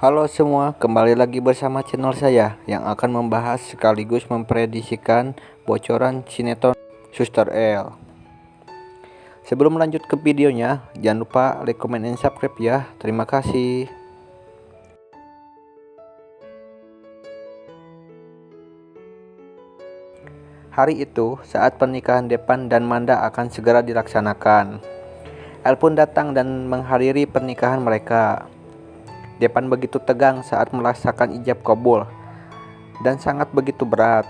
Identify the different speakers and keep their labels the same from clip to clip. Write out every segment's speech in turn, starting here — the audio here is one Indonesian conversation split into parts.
Speaker 1: Halo semua, kembali lagi bersama channel saya yang akan membahas sekaligus memprediksikan bocoran sinetron Suster L. Sebelum lanjut ke videonya, jangan lupa like, comment, and subscribe ya. Terima kasih. Hari itu, saat pernikahan Depan dan Manda akan segera dilaksanakan, El pun datang dan menghadiri pernikahan mereka. Depan begitu tegang saat melaksanakan ijab kabul dan sangat begitu berat.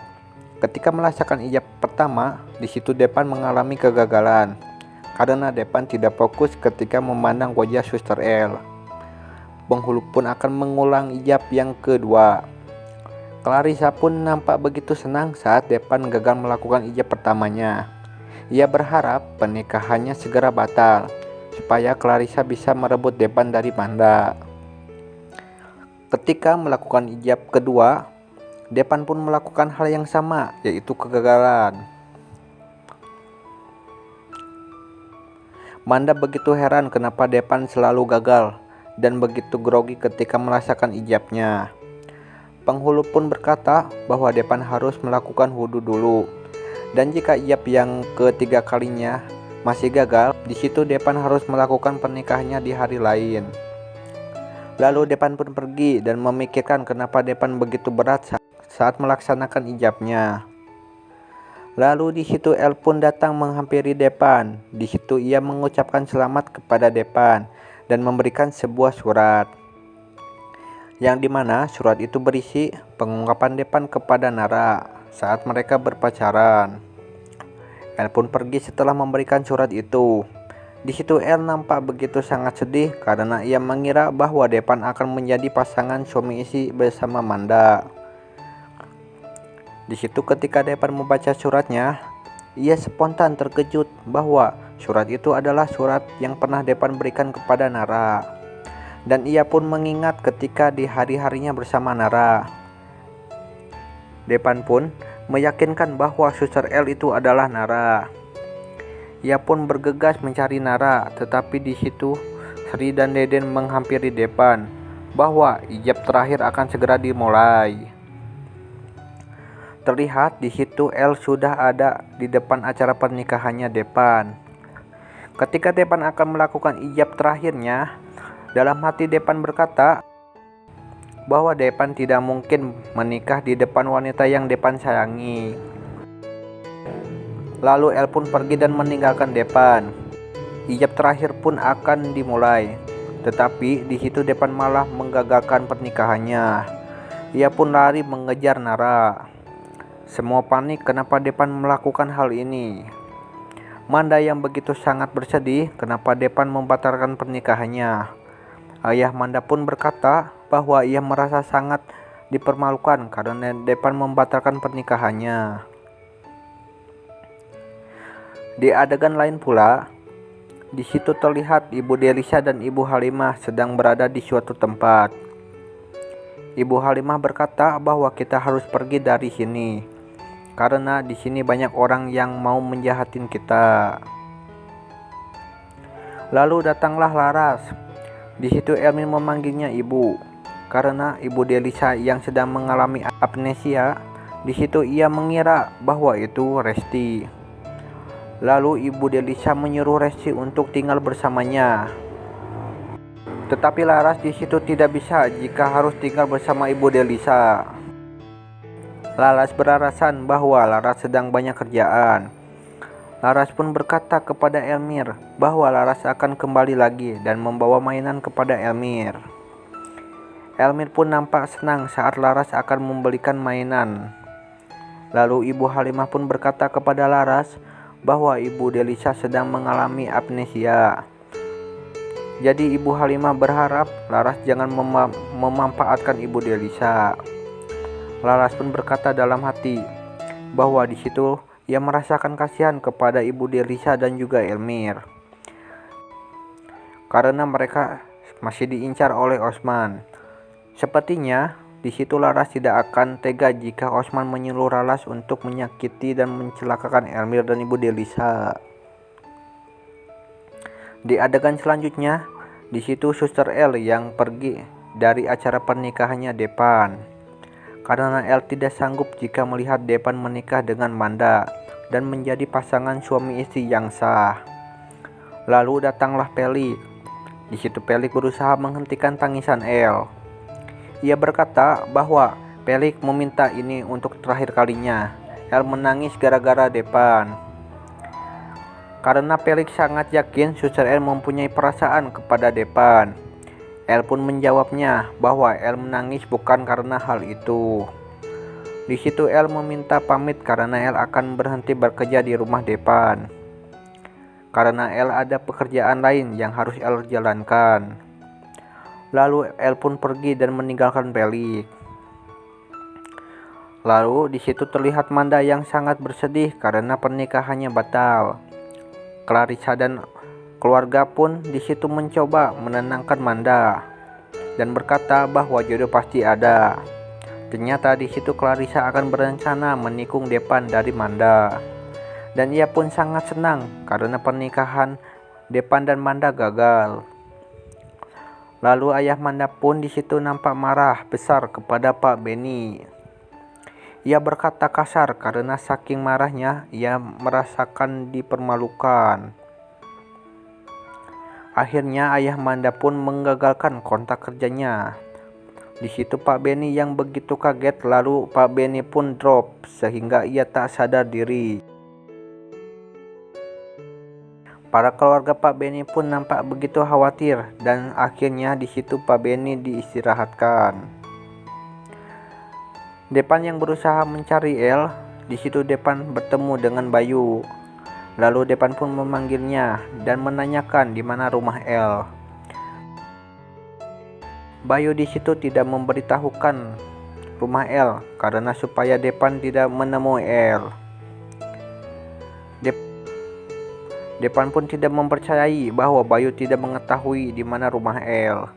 Speaker 1: Ketika melaksanakan ijab pertama, di situ Depan mengalami kegagalan karena Depan tidak fokus ketika memandang wajah Suster L. Penghulu pun akan mengulang ijab yang kedua. Clarissa pun nampak begitu senang saat Depan gagal melakukan ijab pertamanya. Ia berharap pernikahannya segera batal supaya Clarissa bisa merebut Depan dari Manda. Ketika melakukan ijab kedua, Depan pun melakukan hal yang sama, yaitu kegagalan. Manda begitu heran kenapa Depan selalu gagal dan begitu grogi ketika merasakan ijabnya. Penghulu pun berkata bahwa Depan harus melakukan wudhu dulu, dan jika ijab yang ketiga kalinya masih gagal, di situ Depan harus melakukan pernikahannya di hari lain. Lalu Depan pun pergi dan memikirkan kenapa Depan begitu berat saat melaksanakan ijabnya. Lalu di situ El pun datang menghampiri Depan. Di situ ia mengucapkan selamat kepada Depan dan memberikan sebuah surat, yang dimana surat itu berisi pengungkapan Depan kepada Nara saat mereka berpacaran. El pun pergi setelah memberikan surat itu. Di situ El nampak begitu sangat sedih karena ia mengira bahwa Depan akan menjadi pasangan suami istri bersama Manda. Di situ ketika Depan membaca suratnya, ia spontan terkejut bahwa surat itu adalah surat yang pernah Depan berikan kepada Nara. Dan ia pun mengingat ketika di hari-harinya bersama Nara. Depan pun meyakinkan bahwa Suster L itu adalah Nara. Ia pun bergegas mencari Nara, tetapi di situ Sri dan Deden menghampiri Depan bahwa ijab terakhir akan segera dimulai. Terlihat di situ El sudah ada di depan acara pernikahannya Depan. Ketika Depan akan melakukan ijab terakhirnya, dalam hati Depan berkata bahwa Depan tidak mungkin menikah di depan wanita yang Depan sayangi. Lalu El pun pergi dan meninggalkan Depan. Ijab terakhir pun akan dimulai, tetapi di situ Depan malah menggagalkan pernikahannya. Ia pun lari mengejar Nara. Semua panik kenapa Depan melakukan hal ini. Manda yang begitu sangat bersedih kenapa Depan membatalkan pernikahannya. Ayah Manda pun berkata bahwa ia merasa sangat dipermalukan karena Depan membatalkan pernikahannya. Di adegan lain pula, di situ terlihat Ibu Delisa dan Ibu Halimah sedang berada di suatu tempat. Ibu Halimah berkata bahwa kita harus pergi dari sini karena di sini banyak orang yang mau menjahatin kita. Lalu datanglah Laras. Di situ Elmin memanggilnya ibu karena Ibu Delisa yang sedang mengalami amnesia. Di situ ia mengira bahwa itu Resti. Lalu Ibu Delisa menyuruh Resti untuk tinggal bersamanya. Tetapi Laras di situ tidak bisa jika harus tinggal bersama Ibu Delisa. Laras beralasan bahwa Laras sedang banyak kerjaan. Laras pun berkata kepada Elmir bahwa Laras akan kembali lagi dan membawa mainan kepada Elmir. Elmir pun nampak senang saat Laras akan membelikan mainan. Lalu Ibu Halimah pun berkata kepada Laras bahwa Ibu Delisa sedang mengalami amnesia. Jadi Ibu Halimah berharap Laras jangan memanfaatkan Ibu Delisa. Laras pun berkata dalam hati bahwa di situ ia merasakan kasihan kepada Ibu Delisa dan juga Elmir karena mereka masih diincar oleh Osman. Sepertinya di situ Laras tidak akan tega jika Osman menyuruh Laras untuk menyakiti dan mencelakakan Elmir dan Ibu Delisa. Di adegan selanjutnya, di situ Suster L yang pergi dari acara pernikahannya Depan, karena El tidak sanggup jika melihat Depan menikah dengan Manda dan menjadi pasangan suami istri yang sah. Lalu datanglah Pelik. Di situ Pelik berusaha menghentikan tangisan El. Ia berkata bahwa Pelik meminta ini untuk terakhir kalinya. El menangis gara-gara Depan. Karena Pelik sangat yakin Suster El mempunyai perasaan kepada Depan. El pun menjawabnya bahwa El menangis bukan karena hal itu. Di situ El meminta pamit karena El akan berhenti bekerja di rumah Depan. Karena El ada pekerjaan lain yang harus El jalankan. Lalu El pun pergi dan meninggalkan Pelik. Lalu di situ terlihat Manda yang sangat bersedih karena pernikahannya batal. Clarissa dan keluarga pun di situ mencoba menenangkan Manda dan berkata bahwa jodoh pasti ada. Ternyata di situ Clarissa akan berencana menikung Depan dari Manda. Dan ia pun sangat senang karena pernikahan Depan dan Manda gagal. Lalu ayah Manda pun di situ nampak marah besar kepada Pak Benny. Ia berkata kasar karena saking marahnya ia merasakan dipermalukan. Akhirnya ayah Manda pun menggagalkan kontrak kerjanya. Di situ Pak Benny yang begitu kaget, lalu Pak Benny pun drop sehingga ia tak sadar diri. Para keluarga Pak Benny pun nampak begitu khawatir dan akhirnya di situ Pak Benny diistirahatkan. Depan yang berusaha mencari El, di situ Depan bertemu dengan Bayu. Lalu Depan pun memanggilnya dan menanyakan di mana rumah El. Bayu di situ tidak memberitahukan rumah El karena supaya Depan tidak menemui El. Depan pun tidak mempercayai bahwa Bayu tidak mengetahui di mana rumah El.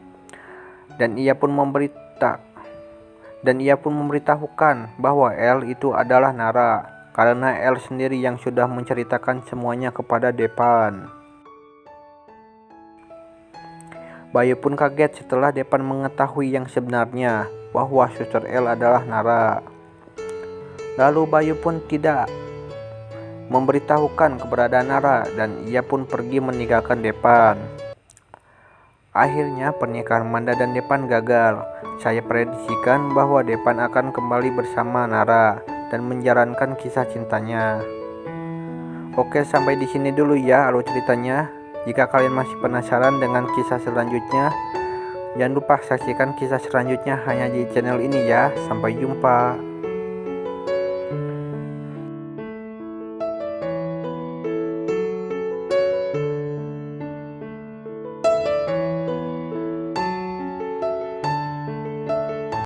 Speaker 1: Dan ia pun memberitahukan bahwa El itu adalah Nara, karena El sendiri yang sudah menceritakan semuanya kepada Depan. Bayu pun kaget setelah Depan mengetahui yang sebenarnya, bahwa Suster El adalah Nara. Lalu Bayu pun tidak memberitahukan keberadaan Nara dan ia pun pergi meninggalkan Depan. Akhirnya pernikahan Manda dan Depan gagal. Saya prediksikan bahwa Depan akan kembali bersama Nara dan menjalankan kisah cintanya. Oke, sampai di sini dulu ya alur ceritanya. Jika kalian masih penasaran dengan kisah selanjutnya, jangan lupa saksikan kisah selanjutnya hanya di channel ini ya. Sampai jumpa.